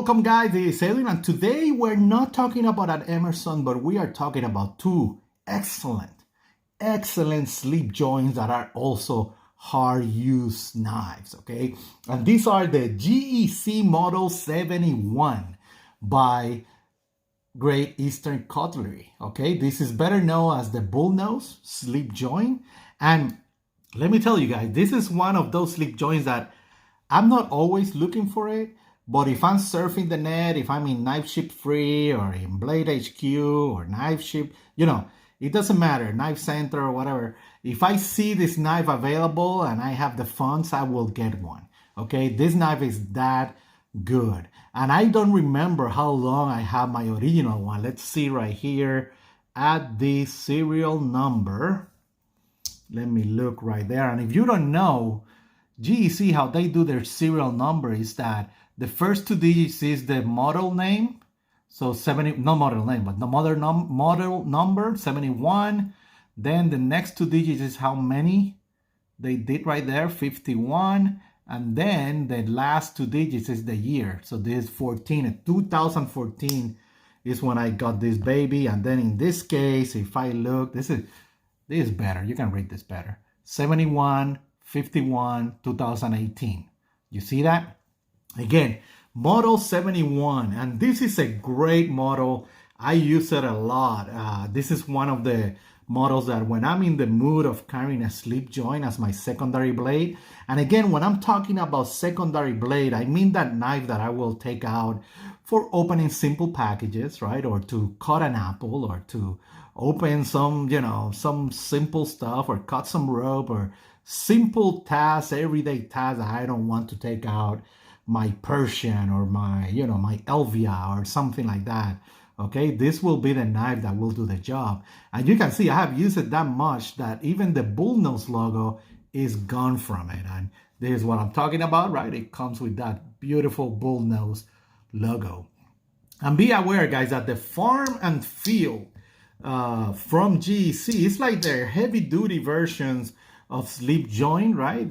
Welcome guys, this is Edwin, and today we're not talking about an Emerson, but we are talking about two excellent slip joints that are also hard use knives, okay? And these are the GEC Model 71 by Great Eastern Cutlery, okay? This is better known as the Bullnose slip joint. And let me tell you guys, this is one of those slip joints that I'm not always looking for it, but if I'm surfing the net, if I'm in Knife Ship Free or in Blade HQ or Knife Ship, it doesn't matter, Knife Center or whatever. If I see this knife available and I have the funds, I will get one, okay? This knife is that good. And I don't remember how long I have my original one. Let's see right here at the serial number. Let me look right there. And if you don't know, GEC, how they do their serial number is that the first two digits is the model name. So 70, no model name, but the model number, 71. Then the next two digits is how many they did right there, 51. And then the last two digits is the year. So this is 14, 2014 is when I got this baby. And then in this case, if I look, this is better. You can read this better. 71, 51, 2018. You see that? Again, model 71, and this is a great model. I use it a lot. This is one of the models that when I'm in the mood of carrying a slip joint as my secondary blade, and again, when I'm talking about secondary blade, I mean that knife that I will take out for opening simple packages, right? Or to cut an apple, or to open some, some simple stuff, or cut some rope, or simple tasks, everyday tasks that I don't want to take out my Persian or my, my Elvia or something like that. Okay, this will be the knife that will do the job. And you can see I have used it that much that even the Bullnose logo is gone from it. And this is what I'm talking about, right? It comes with that beautiful Bullnose logo. And be aware, guys, that the Farm and Field from GEC is like their heavy-duty versions of slip joint, right?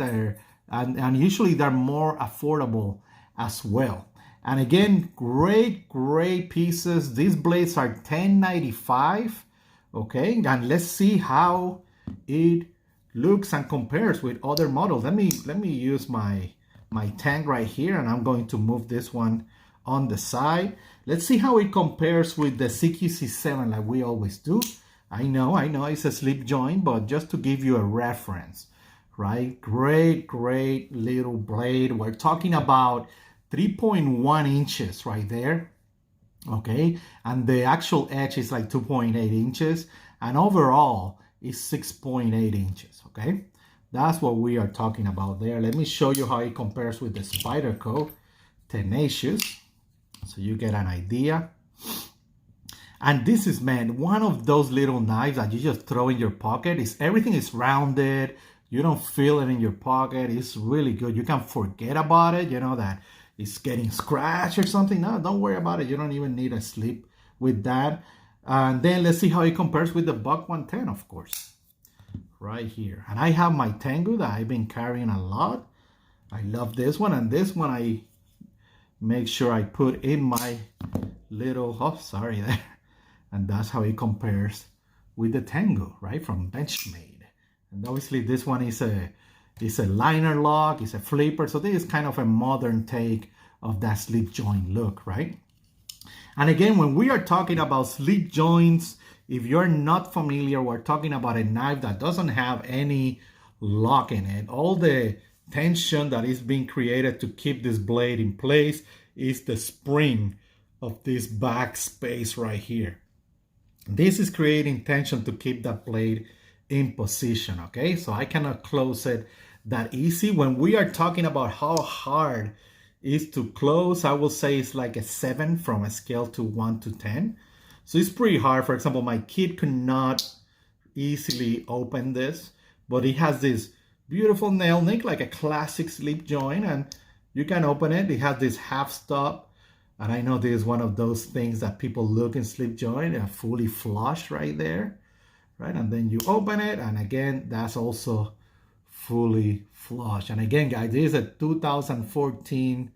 And usually they're more affordable as well. And again, great pieces. These blades are $10.95, okay? And let's see how it looks and compares with other models. Let me use my tank right here, and I'm going to move this one on the side. Let's see how it compares with the CQC7 like we always do. I know it's a slip joint, but just to give you a reference, right? Great little blade. We're talking about 3.1 inches right there, okay? And the actual edge is like 2.8 inches, and overall is 6.8 inches, okay? That's what we are talking about there. Let me show you how it compares with the Spyderco Tenacious, so you get an idea. And this is, man, one of those little knives that you just throw in your pocket. Everything is rounded. You don't feel it in your pocket. It's really good. You can forget about it, that it's getting scratched or something. No, don't worry about it. You don't even need a slip with that. And then let's see how it compares with the Buck 110, of course, right here. And I have my Tengu that I've been carrying a lot. I love this one. And this one I make sure I put in my little, oh, sorry there. And that's how it compares with the Tengu, right, from Benchmade. And obviously this one is a liner lock, it's a flipper. So this is kind of a modern take of that slip joint look, right? And again, when we are talking about slip joints, if you're not familiar, we're talking about a knife that doesn't have any lock in it. All the tension that is being created to keep this blade in place is the spring of this back space right here. This is creating tension to keep that blade in position, okay? So I cannot close it that easy. When we are talking about how hard it is to close, I will say it's like a 7 from a scale to 1 to 10. So it's pretty hard. For example, my kid could not easily open this, but it has this beautiful nail nick, like a classic slip joint, and you can open it. It has this half stop. And I know this is one of those things that people look in slip joint, they're fully flush right there, right? And then you open it, and again, that's also fully flush. And again, guys, this is a 2014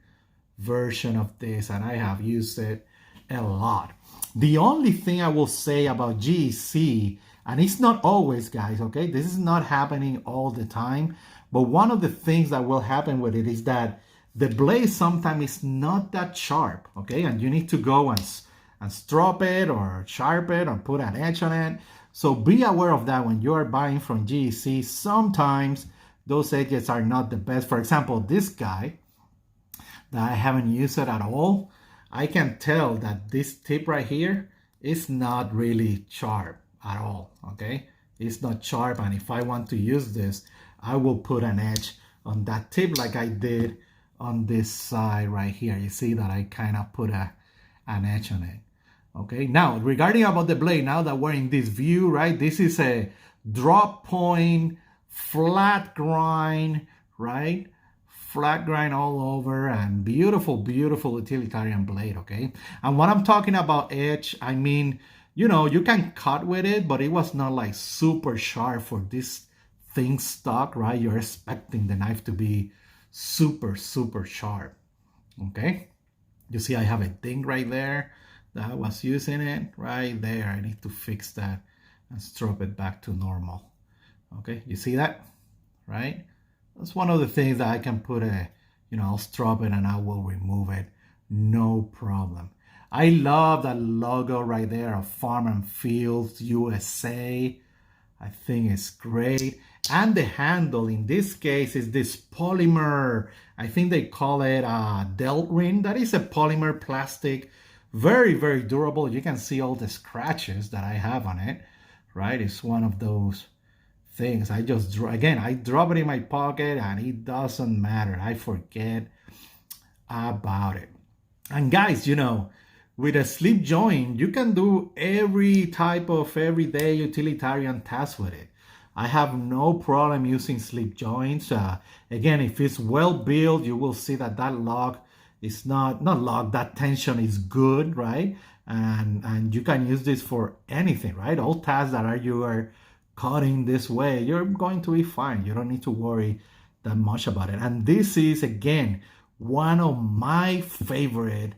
version of this, and I have used it a lot. The only thing I will say about GEC, and it's not always, guys, okay? This is not happening all the time, but one of the things that will happen with it is that the blade sometimes is not that sharp, okay? And you need to go and strop it or sharpen it or put an edge on it. So be aware of that when you are buying from GEC. Sometimes those edges are not the best. For example, this guy that I haven't used it at all, I can tell that this tip right here is not really sharp at all, okay? It's not sharp, and if I want to use this, I will put an edge on that tip like I did on this side right here. You see that I kind of put an edge on it. Okay, now regarding about the blade, now that we're in this view, right? This is a drop point, flat grind, right? Flat grind all over, and beautiful, beautiful utilitarian blade, okay? And when I'm talking about edge, I mean, you know, you can cut with it, but it was not like super sharp for this thing stock, right? You're expecting the knife to be super, super sharp, okay? You see I have a ding right there that I was using it right there. I need to fix that and strop it back to normal. Okay, you see that, right? That's one of the things that I can put I'll strop it and I will remove it, no problem. I love that logo right there of Farm and Fields USA. I think it's great. And the handle in this case is this polymer, I think they call it Delrin. That is a polymer plastic, very, very durable. You can see all the scratches that I have on it, right? It's one of those things. I drop it in my pocket and it doesn't matter. I forget about it. And guys, you know, with a slip joint, you can do every type of everyday utilitarian task with it. I have no problem using slip joints. Again, if it's well built, you will see that lock is not locked, that tension is good, right? And you can use this for anything, right? All tasks that you are cutting this way, you're going to be fine. You don't need to worry that much about it. And this is, again, one of my favorite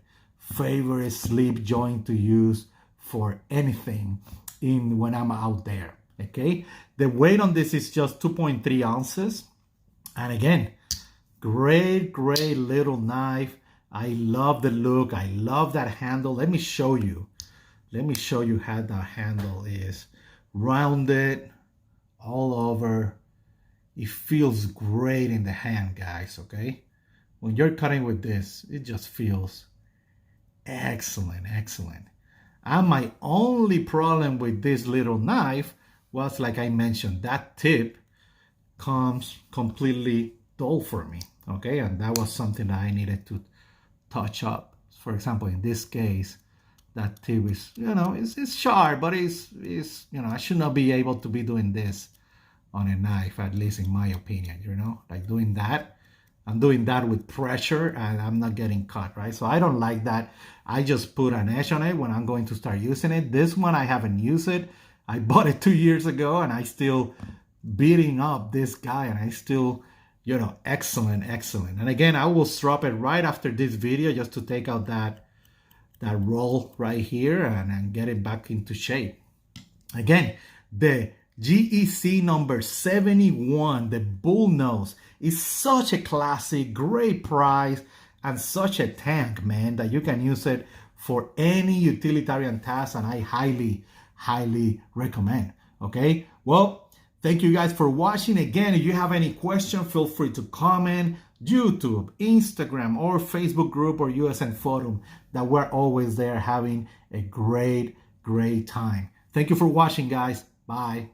slip joint to use for anything when I'm out there, okay? The weight on this is just 2.3 ounces. And again, great little knife. I love the look. I love that handle. Let me show you how that handle is. Rounded all over. It feels great in the hand, guys, okay? When you're cutting with this, it just feels excellent. And my only problem with this little knife was, like I mentioned, that tip comes completely dull for me, okay? And that was something that I needed to touch up. For example, in this case, that tip is, it's sharp, but it's I should not be able to be doing this on a knife, at least in my opinion, like doing that. I'm doing that with pressure and I'm not getting cut, right? So I don't like that. I just put an edge on it when I'm going to start using it. This one, I haven't used it. I bought it 2 years ago and I still beating up this guy and I still, excellent. And again, I will strop it right after this video just to take out that roll right here and get it back into shape. Again, the GEC number 71, the Bullnose, is such a classic, great price, and such a tank, man, that you can use it for any utilitarian task, and I highly recommend, okay? Well, thank you guys for watching. Again, if you have any question, feel free to comment, YouTube, Instagram, or Facebook group or USN forum, that we're always there having a great time. Thank you for watching, guys. Bye.